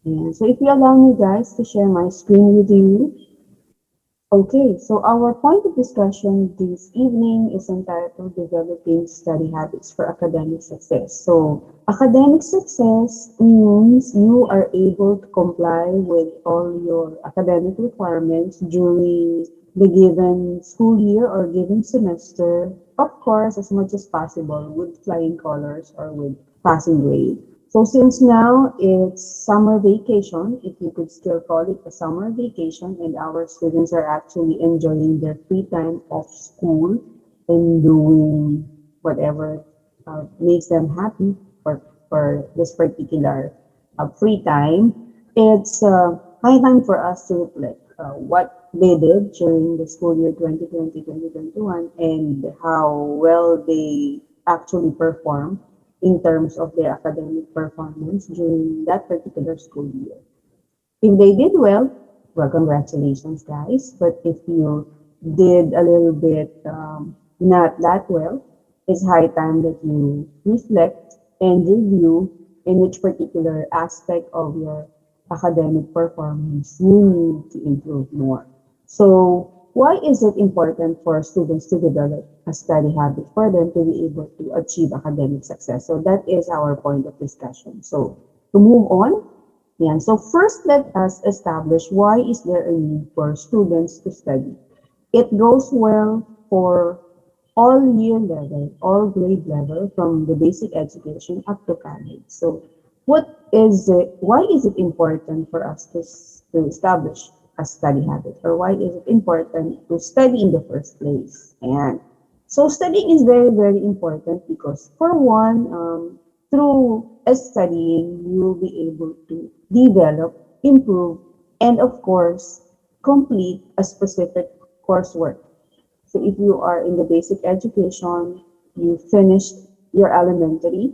And so if you allow me guys to share my screen with you. Okay, so our point of discussion this evening is entitled Developing Study Habits for Academic Success. So, academic success means you are able to comply with all your academic requirements during the given school year or given semester, of course, as much as possible with flying colors or with passing grade. So since now it's summer vacation, if you could still call it a summer vacation, and our students are actually enjoying their free time off school and doing whatever makes them happy for this particular free time, it's high time for us to reflect what they did during the school year 2020-2021 and how well they actually performed in terms of their academic performance during that particular school year. If they did well, congratulations, guys. But if you did a little bit not that well, it's high time that you reflect and review in which particular aspect of your academic performance you need to improve more. So, why is it important for students to develop a study habit for them to be able to achieve academic success? So, that is our point of discussion. So, to move on, yeah, so first let us establish why is there a need for students to study. It goes well for all year level, all grade level, from the basic education up to college. So why is it important for us to establish a study habit? Or why is it important to study in the first place? And so studying is very, very important because for one, through studying, you will be able to develop, improve, and of course, complete a specific coursework. So if you are in the basic education, you finished your elementary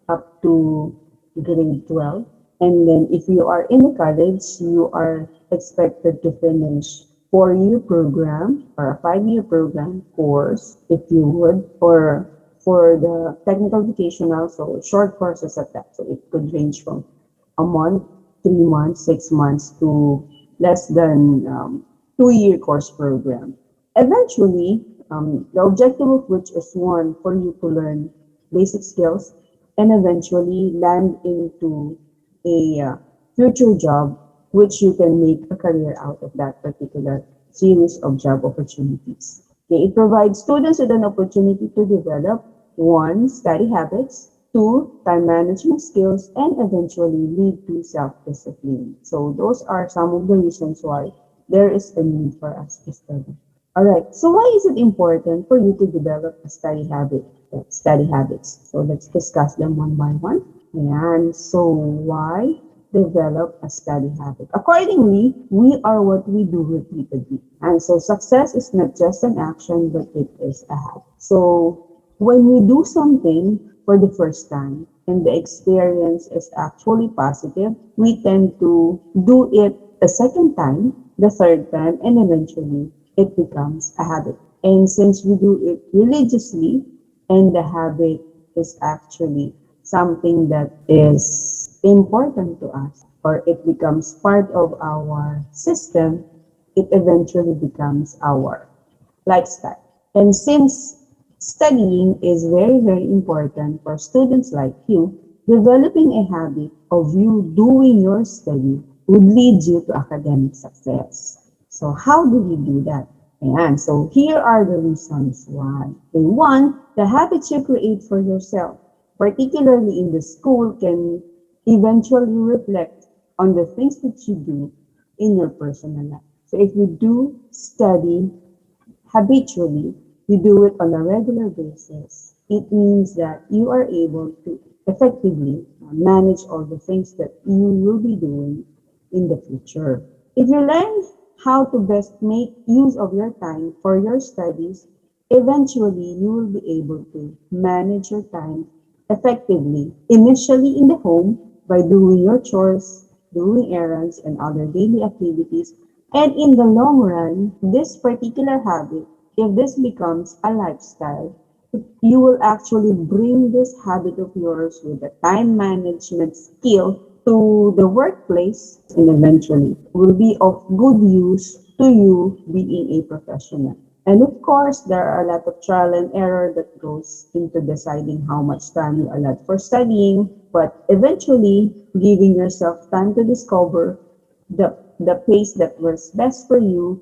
up to grade 12. And then if you are in the college, you are expected to finish 4-year program or a 5-year program course, if you would, or for the technical vocational, so short courses at that. So it could range from a month, 3 months, 6 months to less than 2-year course program. Eventually, the objective of which is one, for you to learn basic skills and eventually land into a future job which you can make a career out of that particular series of job opportunities. Okay, it provides students with an opportunity to develop one, study habits, two, time management skills, and eventually lead to self-discipline. So those are some of the reasons why there is a need for us to study. All right. So why is it important for you to develop a study habit? Study habits. So let's discuss them one by one. And so why develop a study habit? Accordingly, we are what we do repeatedly. And so success is not just an action, but it is a habit. So when we do something for the first time and the experience is actually positive, we tend to do it a second time, the third time, and eventually it becomes a habit. And since we do it religiously, and the habit is actually something that is important to us, or it becomes part of our system, it eventually becomes our lifestyle. And since studying is very, very important for students like you, developing a habit of you doing your study would lead you to academic success. So how do we do that? And so here are the reasons why. And one, the habits you create for yourself, particularly in the school, can eventually reflect on the things that you do in your personal life. So if you do study habitually, you do it on a regular basis, it means that you are able to effectively manage all the things that you will be doing in the future. If you learn how to best make use of your time for your studies, eventually you will be able to manage your time effectively, initially in the home by doing your chores, doing errands, and other daily activities. And in the long run, this particular habit, if this becomes a lifestyle, you will actually bring this habit of yours with the time management skill to the workplace, and eventually will be of good use to you being a professional. And of course, there are a lot of trial and error that goes into deciding how much time you allot for studying, but eventually giving yourself time to discover the pace that works best for you.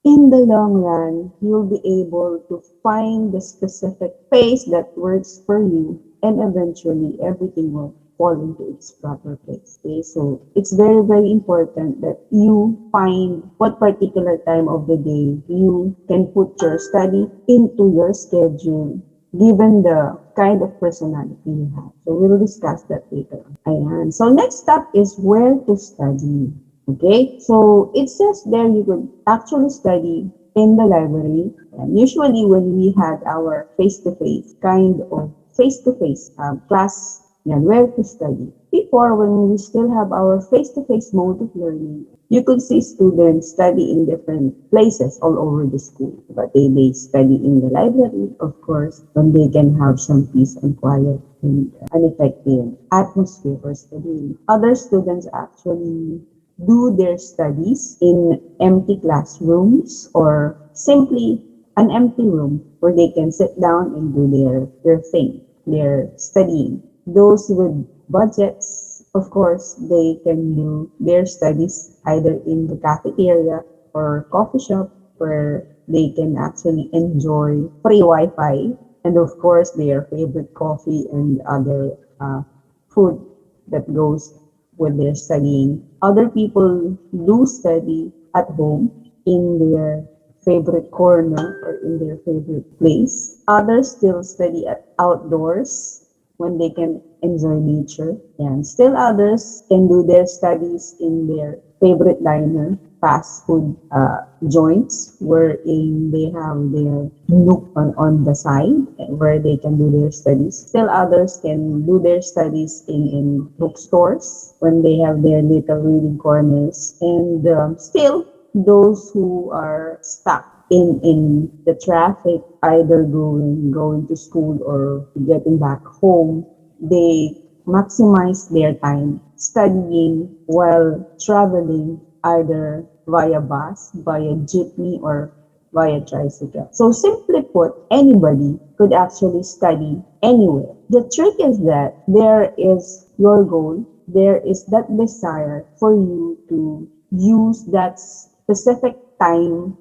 In the long run, you'll be able to find the specific pace that works for you, and eventually everything will fall into its proper place. Okay? So it's very, very important that you find what particular time of the day you can put your study into your schedule given the kind of personality you have. So we'll discuss that later on. Ayan. So next up is where to study. Okay, so it says there you could actually study in the library. And usually when we had our face-to-face kind of face-to-face class, yan, where to study. Before, when we still have our face-to-face mode of learning, you could see students study in different places all over the school. But they study in the library, of course, when they can have some peace and quiet and an effective atmosphere for studying. Other students actually do their studies in empty classrooms or simply an empty room where they can sit down and do their thing, their studying. Those with budgets, of course, they can do their studies either in the cafeteria or coffee shop where they can actually enjoy free Wi-Fi and of course their favorite coffee and other food that goes with their studying. Other people do study at home in their favorite corner or in their favorite place. Others still study at outdoors when they can enjoy nature. And still others can do their studies in their favorite diner, fast food joints, wherein they have their nook on the side where they can do their studies. Still others can do their studies in bookstores when they have their little reading corners. And still those who are stuck in the traffic, either going to school or getting back home, they maximize their time studying while traveling either via bus, via jeepney, or via tricycle. So simply put, anybody could actually study anywhere. The trick is that there is your goal, there is that desire for you to use that specific time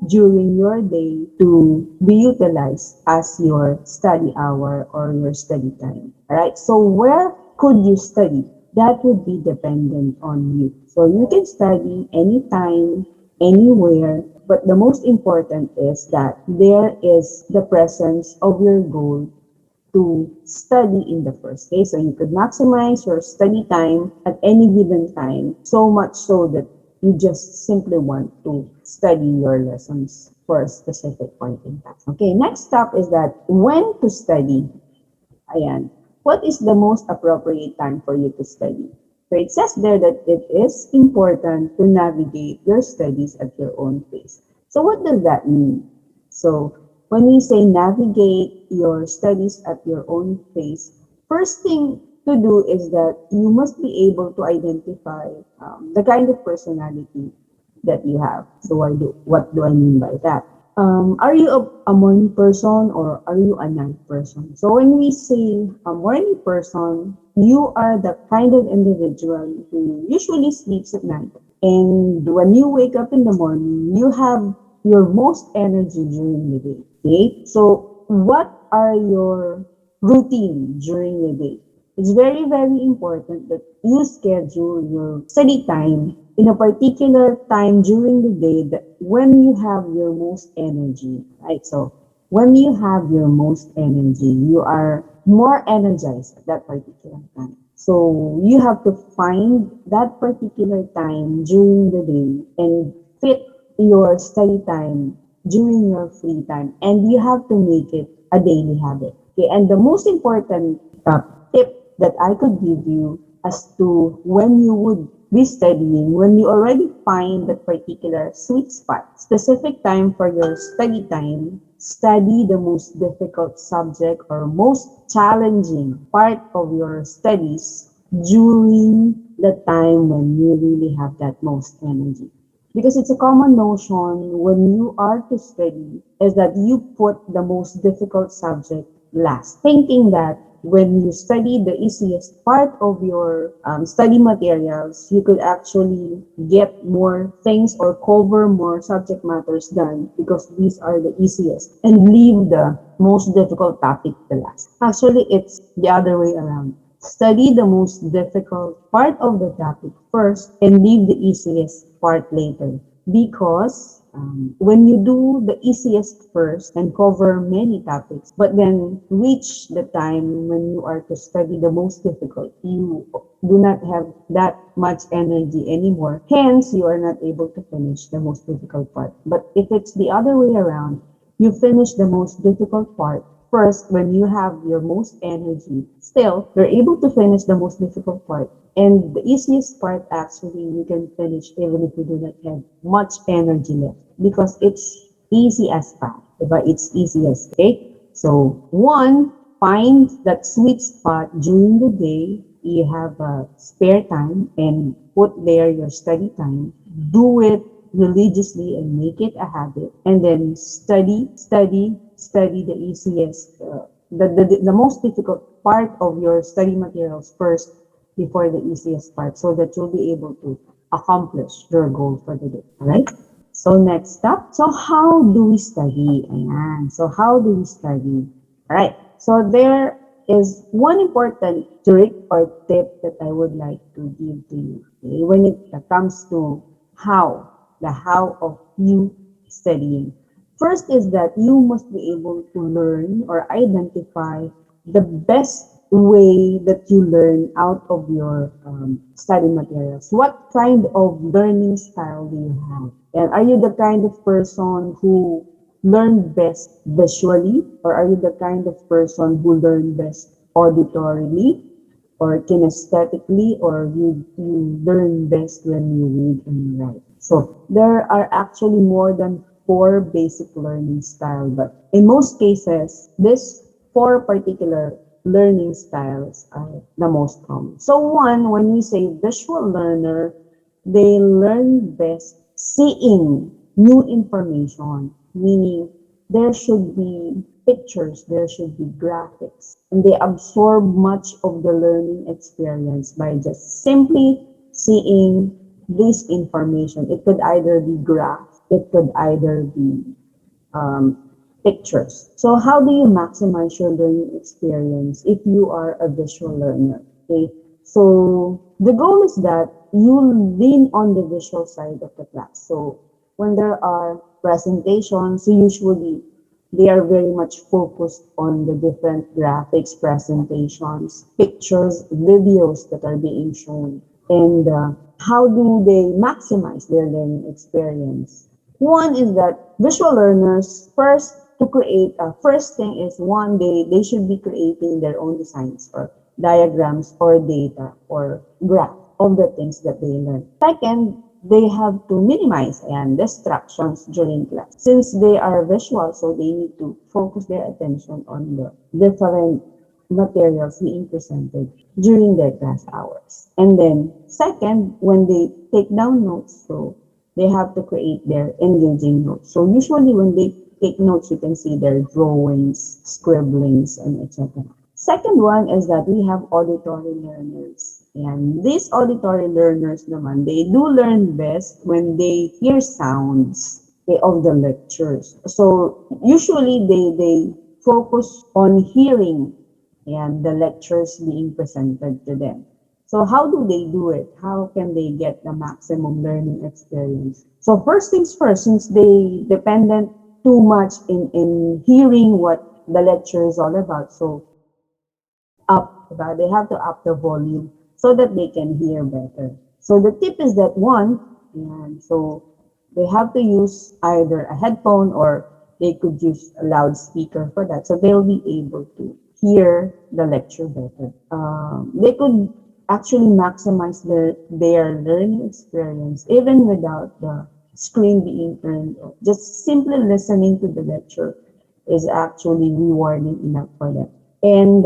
during your day to be utilized as your study hour or your study time. Alright, so where could you study? That would be dependent on you. So you can study anytime, anywhere, but the most important is that there is the presence of your goal to study in the first place. So you could maximize your study time at any given time, so much so that you just simply want to study your lessons for a specific point in time. Okay, next up is that when to study. Ayan. What is the most appropriate time for you to study? So it says there that it is important to navigate your studies at your own pace. So what does that mean? So when we say navigate your studies at your own pace, first thing to do is that you must be able to identify the kind of personality that you have. So what do I mean by that? Are you a morning person or are you a night person? So when we say a morning person, you are the kind of individual who usually sleeps at night. And when you wake up in the morning, you have your most energy during the day. Okay? So what are your routine during the day? It's very, very important that you schedule your study time in a particular time during the day that when you have your most energy, right? So when you have your most energy, you are more energized at that particular time. So you have to find that particular time during the day and fit your study time during your free time, and you have to make it a daily habit. Okay, and the most important tip that I could give you as to when you would be studying, when you already find that particular sweet spot, specific time for your study time, study the most difficult subject or most challenging part of your studies during the time when you really have that most energy. Because it's a common notion when you are to study is that you put the most difficult subject last, thinking that when you study the easiest part of your study materials, you could actually get more things or cover more subject matters done because these are the easiest and leave the most difficult topic to last. Actually, it's the other way around. Study the most difficult part of the topic first and leave the easiest part later. Because when you do the easiest first and cover many topics, but then reach the time when you are to study the most difficult, you do not have that much energy anymore. Hence, you are not able to finish the most difficult part. But if it's the other way around, you finish the most difficult part first when you have your most energy. Still, you're able to finish the most difficult part. And the easiest part actually you can finish even if you do not have much energy left because it's easy as pie, but it's easy as cake. So one, find that sweet spot during the day. You have spare time and put there your study time. Do it religiously and make it a habit. And then study the easiest, the most difficult part of your study materials first before the easiest part so that you'll be able to accomplish your goal for the day. All right? So next up, so how do we study? Ayan. So how do we study? All right. So there is one important trick or tip that I would like to give to you okay, when it comes to the how of you studying. First is that you must be able to learn or identify the best way that you learn out of your study materials. What kind of learning style do you have? And are you the kind of person who learn best visually, or are you the kind of person who learn best auditorily, or kinesthetically, or you learn best when you read and you write? So there are actually more than four basic learning style, but in most cases, these four particular learning styles are the most common. So one, when we say visual learner, they learn best seeing new information, meaning there should be pictures, there should be graphics, and they absorb much of the learning experience by just simply seeing this information. It could either be graph, it could either be pictures. So how do you maximize your learning experience if you are a visual learner? Okay, so the goal is that you lean on the visual side of the class. So when there are presentations, usually they are very much focused on the different graphics, presentations, pictures, videos that are being shown, and how do they maximize their learning experience? One is that visual learners first to create, first thing is one, they should be creating their own designs or diagrams or data or graph of the things that they learn. Second, they have to minimize and distractions during class. Since they are visual, so they need to focus their attention on the different materials being presented during their class hours. And then second, when they take down notes, so they have to create their engaging notes. So usually when they take notes, you can see their drawings, scribblings, and etc. Second one is that we have auditory learners. And these auditory learners naman, they do learn best when they hear sounds of the lectures. So usually they focus on hearing and the lectures being presented to them. So how do they do it? How can they get the maximum learning experience? So first things first, since they dependent too much in hearing what the lecture is all about, so they have to up the volume so that they can hear better. So the tip is that one, and so they have to use either a headphone or they could use a loudspeaker for that. So they'll be able to hear the lecture better. They could actually maximize their learning experience even without the screen being turned off. Just simply listening to the lecture is actually rewarding enough for them. And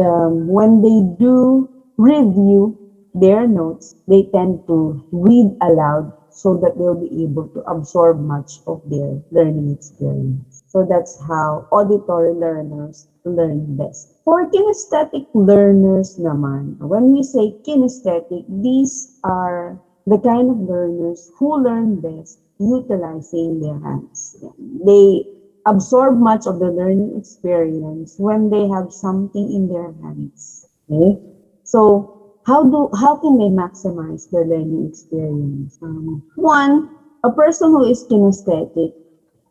when they do review, their notes, they tend to read aloud so that they'll be able to absorb much of their learning experience. So that's how auditory learners learn best. For kinesthetic learners naman, when we say kinesthetic, these are the kind of learners who learn best utilizing their hands. They absorb much of the learning experience when they have something in their hands. Okay? So how can they maximize their learning experience? One, a person who is kinesthetic,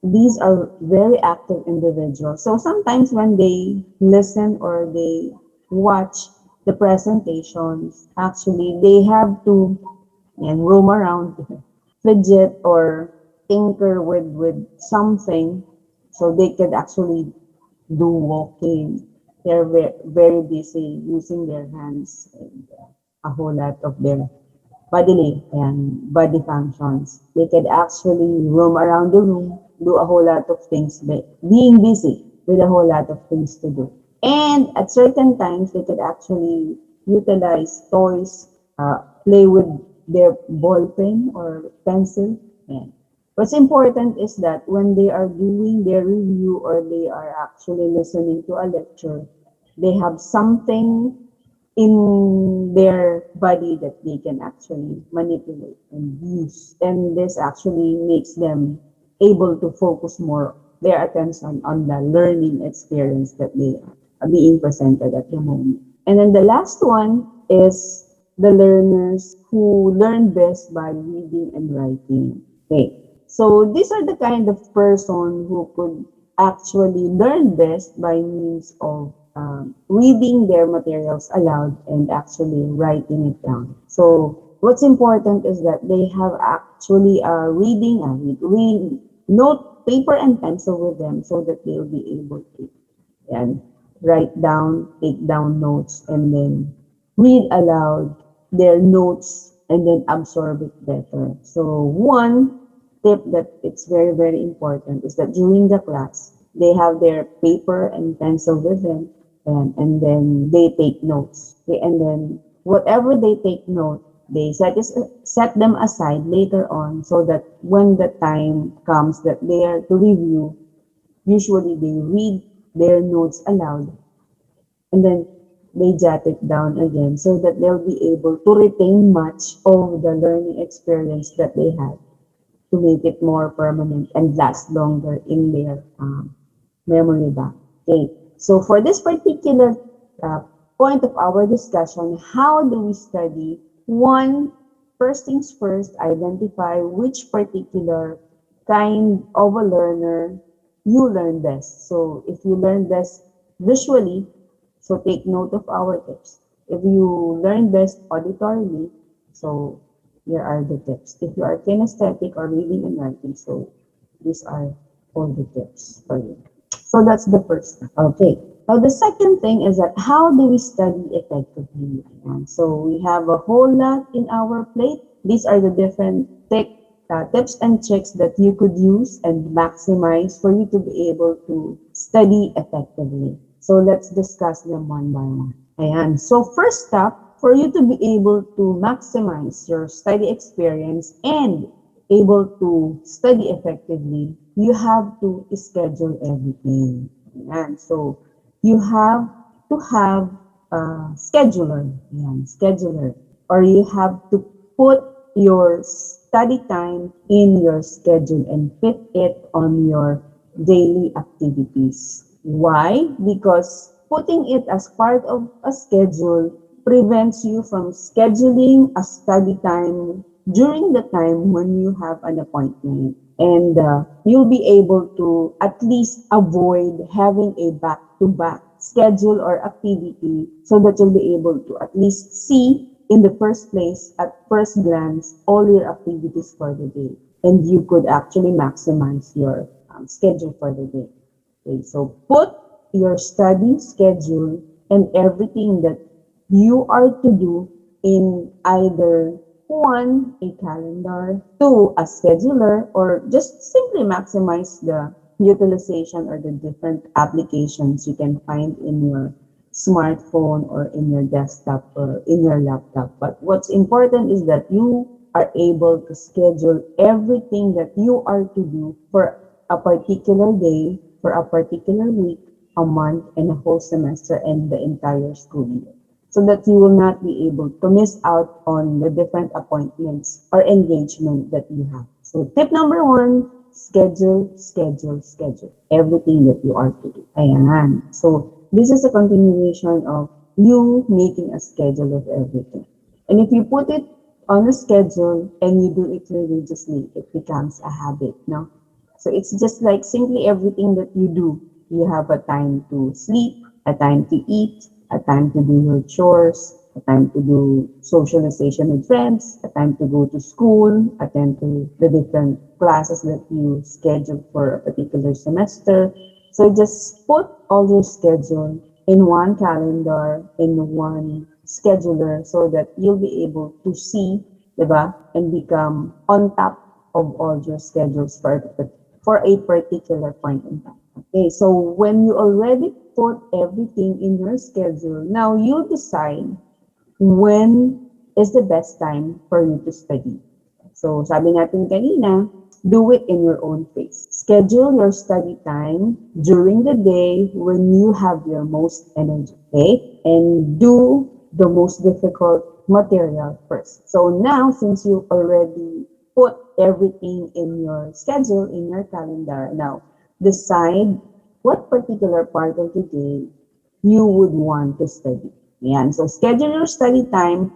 these are very active individuals. So sometimes when they listen or they watch the presentations, actually they have to roam around, fidget or tinker with something so they could actually do walking. They're very busy using their hands and a whole lot of their bodily and body functions. They could actually roam around the room, do a whole lot of things, being busy with a whole lot of things to do. And at certain times, they could actually utilize toys, play with their ball pen or pencil. And what's important is that when they are doing their review or they are actually listening to a lecture, they have something in their body that they can actually manipulate and use. And this actually makes them able to focus more their attention on the learning experience that they are being presented at the moment. And then the last one is the learners who learn best by reading and writing. Okay. So these are the kind of person who could actually learn best by means of reading their materials aloud and actually writing it down. So what's important is that they have actually read note paper and pencil with them so that they'll be able to and write down, take down notes, and then read aloud their notes and then absorb it better. So one tip that it's very important is that during the class, they have their paper and pencil with them and then they take notes. Okay, and then whatever they take note, they set them aside later on so that when the time comes that they are to review, usually they read their notes aloud and then they jot it down again so that they'll be able to retain much of the learning experience that they had to make it more permanent and last longer in their memory bank. Okay, so for this particular uh, point of our discussion, how do we study? One, first things first, identify which particular kind of a learner you learn best. So if you learn best visually, so take note of our tips. If you learn best auditorily, so here are the tips. If you are kinesthetic or reading and writing, so these are all the tips for you. So that's the first thing. Okay. Now the second thing is that how do we study effectively? And so we have a whole lot in our plate. These are the different tips and tricks that you could use and maximize for you to be able to study effectively. So let's discuss them one by one. Ayan. So first up, for you to be able to maximize your study experience and able to study effectively, you have to schedule everything. Ayan. So you have to have a scheduler. Ayan, scheduler. Or you have to put your study time in your schedule and fit it on your daily activities. Why? Because putting it as part of a schedule prevents you from scheduling a study time during the time when you have an appointment. And you'll be able to at least avoid having a back-to-back schedule or activity so that you'll be able to at least see in the first place at first glance all your activities for the day. And you could actually maximize your schedule for the day. Okay, so put your study schedule and everything that you are to do in either one, a calendar, two, a scheduler, or just simply maximize the utilization or the different applications you can find in your smartphone or in your desktop or in your laptop. But what's important is that you are able to schedule everything that you are to do for a particular day, for a particular week, a month, and a whole semester and the entire school year. So that you will not be able to miss out on the different appointments or engagement that you have. So tip number one, schedule, schedule, schedule. Everything that you are to do. Ayan. So this is a continuation of you making a schedule of everything. And if you put it on a schedule and you do it religiously, it becomes a habit, no? So it's just like simply everything that you do. You have a time to sleep, a time to eat, a time to do your chores, a time to do socialization with friends, a time to go to school, attend to the different classes that you schedule for a particular semester. So just put all your schedule in one calendar, in one scheduler, so that you'll be able to see, diba, and become on top of all your schedules for a particular point in time. Okay, so when you already put everything in your schedule, now you decide when is the best time for you to study. So sabi natin kanina, do it in your own pace. Schedule your study time during the day when you have your most energy, okay? And do the most difficult material first. So now, since you already put everything in your schedule, in your calendar, now decide what particular part of the day you would want to study. Yan. So schedule your study time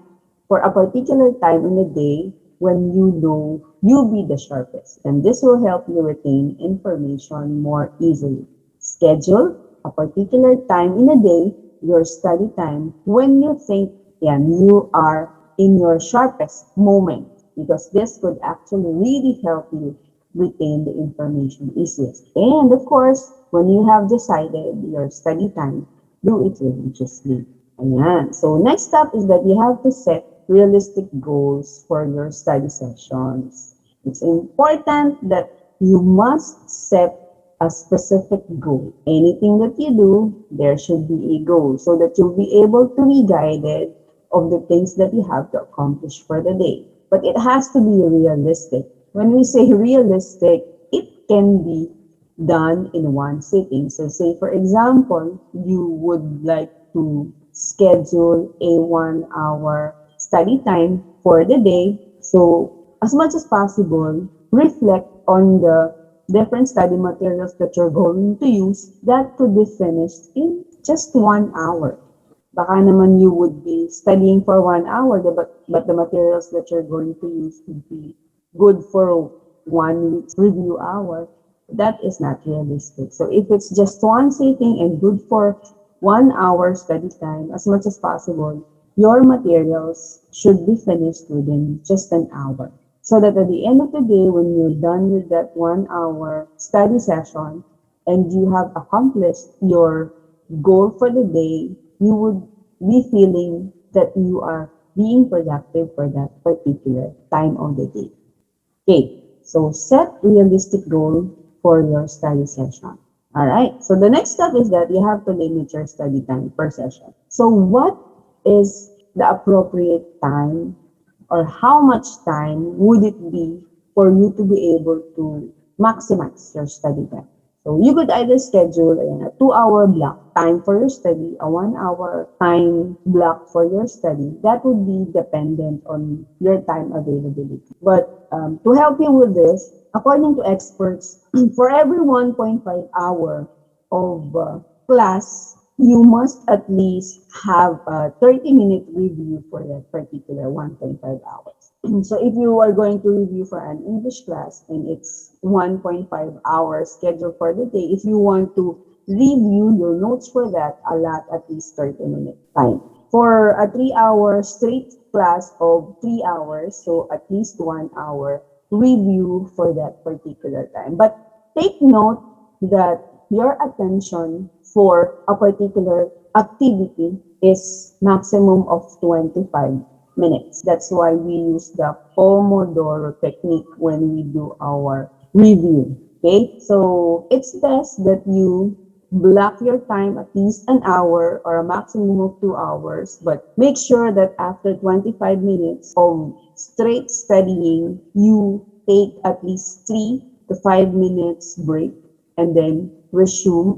for a particular time in the day when you know you'll be the sharpest. And this will help you retain information more easily. Schedule a particular time in a day, your study time, when you think yan, you are in your sharpest moment, because this could actually really help you retain the information easiest. And of course, when you have decided your study time, do it religiously. Ayan. So next step is that you have to set realistic goals for your study sessions. It's important that you must set a specific goal. Anything that you do, there should be a goal so that you'll be able to be guided of the things that you have to accomplish for the day. But it has to be realistic. When we say realistic, it can be done in one sitting. So say for example, you would like to schedule a 1 hour study time for the day. So as much as possible, reflect on the different study materials that you're going to use that could be finished in just 1 hour. Baka naman you would be studying for 1 hour, but the materials that you're going to use would be good for 1 week's review hour. That is not realistic. So if it's just one sitting and good for 1 hour study time, as much as possible, your materials should be finished within just an hour. So that at the end of the day, when you're done with that 1 hour study session and you have accomplished your goal for the day, you would be feeling that you are being productive for that particular time of the day. Okay, so set realistic goal for your study session. All right, so the next step is that you have to limit your study time per session. So what is the appropriate time, or how much time would it be for you to be able to maximize your study time? So you could either schedule a 2 hour block time for your study, a 1 hour time block for your study. That would be dependent on your time availability. But to help you with this, according to experts, for every 1.5 hour of class, you must at least have a 30-minute review for that particular 1.5 hours. So if you are going to review for an English class and it's 1.5 hours scheduled for the day, if you want to review your notes for that, allot at least 30-minute time. For a 3 hour straight class of 3 hours, so at least 1 hour review for that particular time. But take note that your attention for a particular activity is maximum of 25 minutes. That's why we use the Pomodoro technique when we do our review. Okay, so it's best that you block your time at least an hour or a maximum of 2 hours, but make sure that after 25 minutes of straight studying, you take at least 3 to 5 minutes break and then resume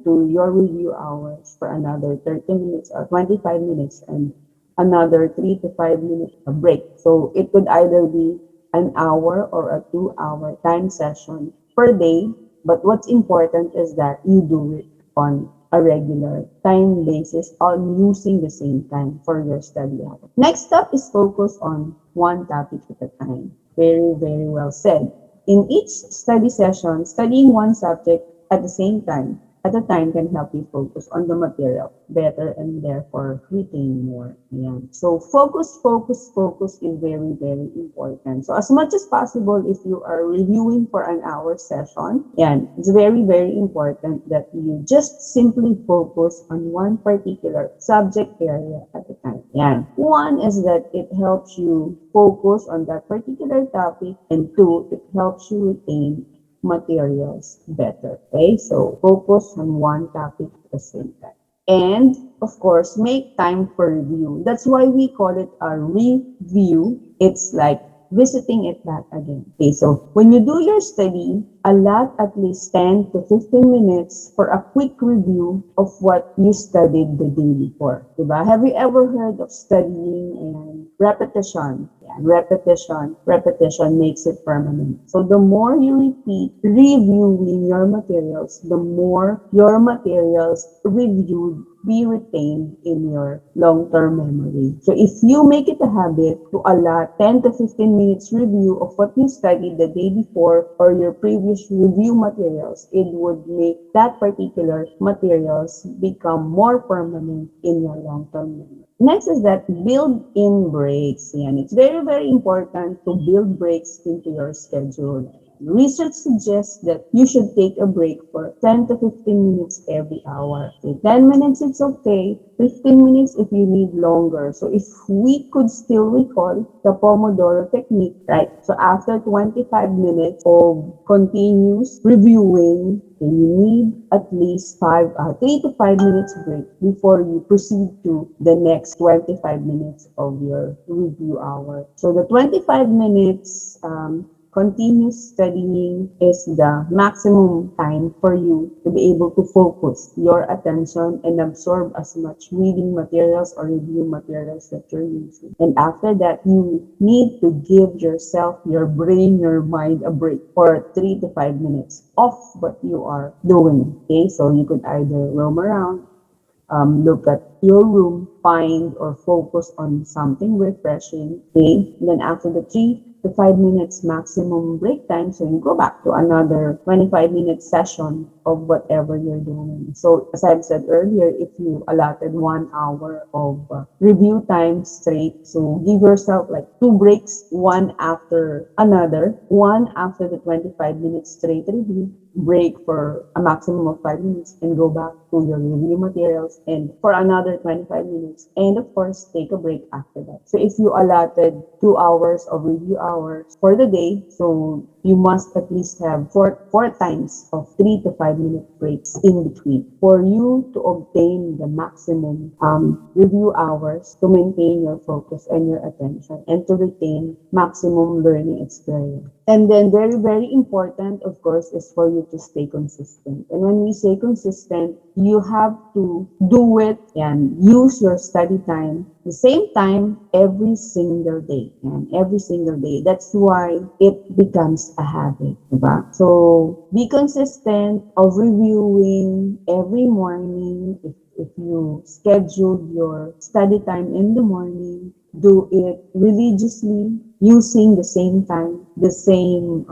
to your review hours for another 30 minutes or 25 minutes and another 3 to 5 minute break. So it could either be an hour or a 2 hour time session per day. But what's important is that you do it on a regular time basis on using the same time for your study hour. Next up is focus on one topic at a time. Very, very well said. In each study session, studying one subject at the same time at a time can help you focus on the material better and therefore retain more. Yeah. So focus is very, very important. So as much as possible, if you are reviewing for an hour session, yeah, it's very, very important that you just simply focus on one particular subject area at a time. Yeah. One is that it helps you focus on that particular topic, and two, it helps you retain materials better. Okay, so focus on one topic at the same time. And of course, make time for review. That's why we call it a review. It's like visiting it back again. Okay, so when you do your study, allot at least 10 to 15 minutes for a quick review of what you studied the day before. Diba? Have you ever heard of studying and repetition? Yeah, repetition makes it permanent. So the more you repeat reviewing your materials, the more your materials reviewed be retained in your long-term memory. So if you make it a habit to allot 10 to 15 minutes review of what you studied the day before or your previous review materials, it would make that particular materials become more permanent in your long-term memory. Next is that build in breaks. And it's very, very important to build breaks into your schedule. Research suggests that you should take a break for 10 to 15 minutes every hour. So 10 minutes it's okay, 15 minutes if you need longer. So if we could still recall the Pomodoro technique, right? So after 25 minutes of continuous reviewing, you need at least 3 to 5 minutes break before you proceed to the next 25 minutes of your review hour. So the 25 minutes continuous studying is the maximum time for you to be able to focus your attention and absorb as much reading materials or review materials that you're using. And after that, you need to give yourself, your brain, your mind a break for 3 to 5 minutes off what you are doing. Okay, so you could either roam around, look at your room, find or focus on something refreshing. Okay, and then after the 3 to 5 minutes maximum break time, so you go back to another 25-minute session of whatever you're doing. So as I've said earlier, if you allotted 1 hour of review time straight, so give yourself like two breaks, one after another, one after the 25 minutes straight review, break for a maximum of 5 minutes and go back to your review materials and for another 25 minutes and of course take a break after that. So if you allotted 2 hours of review hours for the day, so you must at least have four times of 3 to 5 minute breaks in between for you to obtain the maximum review hours to maintain your focus and your attention and to retain maximum learning experience. And then very, very important, of course, is for you to stay consistent. And when we say consistent, you have to do it and use your study time the same time every single day. And every single day. That's why it becomes a habit. Diba? So be consistent of reviewing every morning. If you schedule your study time in the morning, do it religiously using the same time, the same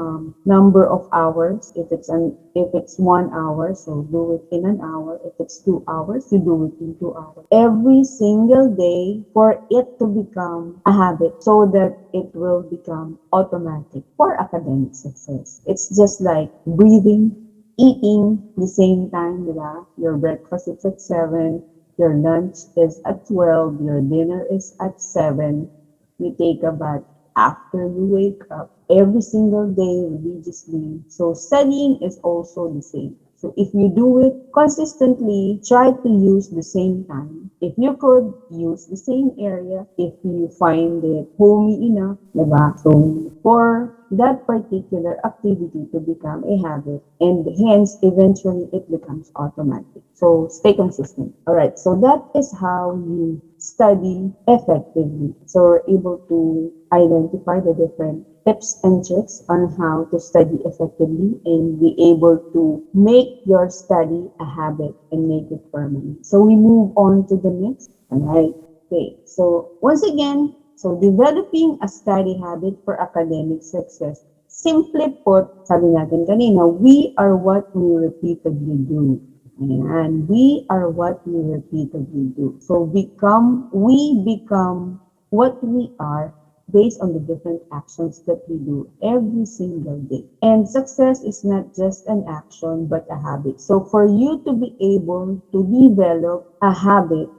number of hours. If it's 1 hour, so do it in an hour. If it's 2 hours, you do it in 2 hours. Every single day for it to become a habit so that it will become automatic for academic success. It's just like breathing, eating the same time, diba? Your breakfast is at 7, your lunch is at 12, your dinner is at 7, you take a bath after you wake up every single day religiously. So studying is also the same. So if you do it consistently, try to use the same time. If you could, use the same area if you find it homey enough, diba? So for that particular activity to become a habit, and hence eventually it becomes automatic. So stay consistent. All right, so that is how you study effectively. So we're able to identify the different tips and tricks on how to study effectively and be able to make your study a habit and make it permanent. So we move on to the next. All right. Okay. So once again, so developing a study habit for academic success. Simply put, sabi natin kanina, we are what we repeatedly do. And we are what we repeatedly do. So we become what we are based on the different actions that we do every single day. And success is not just an action, but a habit. So for you to be able to develop a habit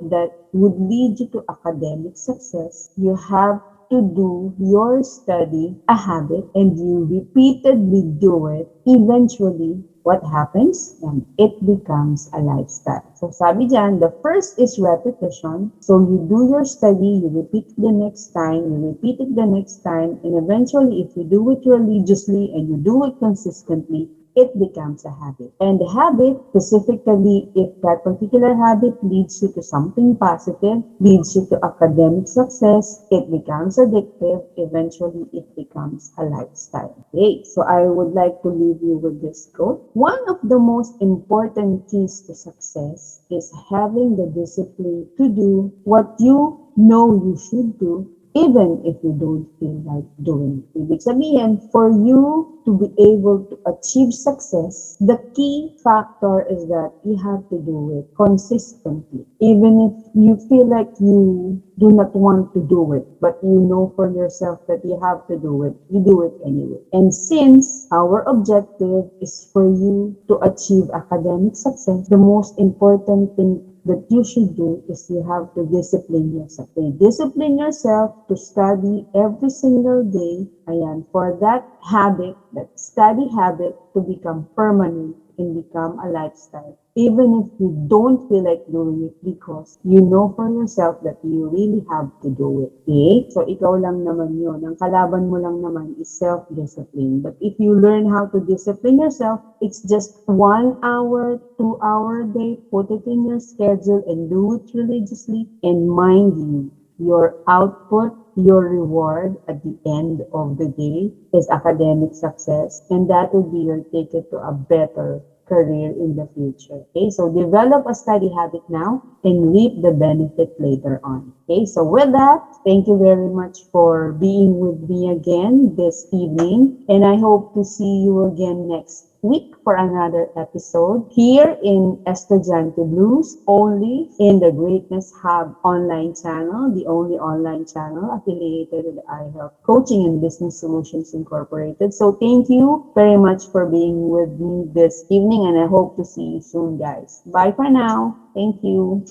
that would lead you to academic success, you have to do your study a habit and you repeatedly do it, eventually what happens? And it becomes a lifestyle. So sabi dyan, the first is repetition. So you do your study, you repeat it the next time, you repeat it the next time, and eventually if you do it religiously and you do it consistently, it becomes a habit. And the habit, specifically, if that particular habit leads you to something positive, leads you to academic success, it becomes addictive, eventually it becomes a lifestyle. Okay, so I would like to leave you with this quote. One of the most important keys to success is having the discipline to do what you know you should do even if you don't feel like doing it. Ibig sabihin, for you to be able to achieve success, the key factor is that you have to do it consistently. Even if you feel like you do not want to do it, but you know for yourself that you have to do it, you do it anyway. And since our objective is for you to achieve academic success, the most important thing that you should do is you have to discipline yourself. Okay? Discipline yourself to study every single day. Ayan, for that habit, that study habit to become permanent and become a lifestyle. Even if you don't feel like doing it because you know for yourself that you really have to do it. Okay? So ikaw lang naman yun. Ang kalaban mo lang naman is self-discipline. But if you learn how to discipline yourself, it's just 1 hour, 2 hour a day, put it in your schedule and do it religiously. And mind you, your output, your reward at the end of the day is academic success, and that will be your ticket to a better career in the future. Okay, so develop a study habit now and reap the benefit later on. Okay, so with that, thank you very much for being with me again this evening, and I hope to see you again next week for another episode here in Estudiante Blues, only in the Greatness Hub online channel, the only online channel affiliated with iHealth Coaching and Business Solutions Incorporated. So thank you very much for being with me this evening, and I hope to see you soon, guys. Bye for now. Thank you.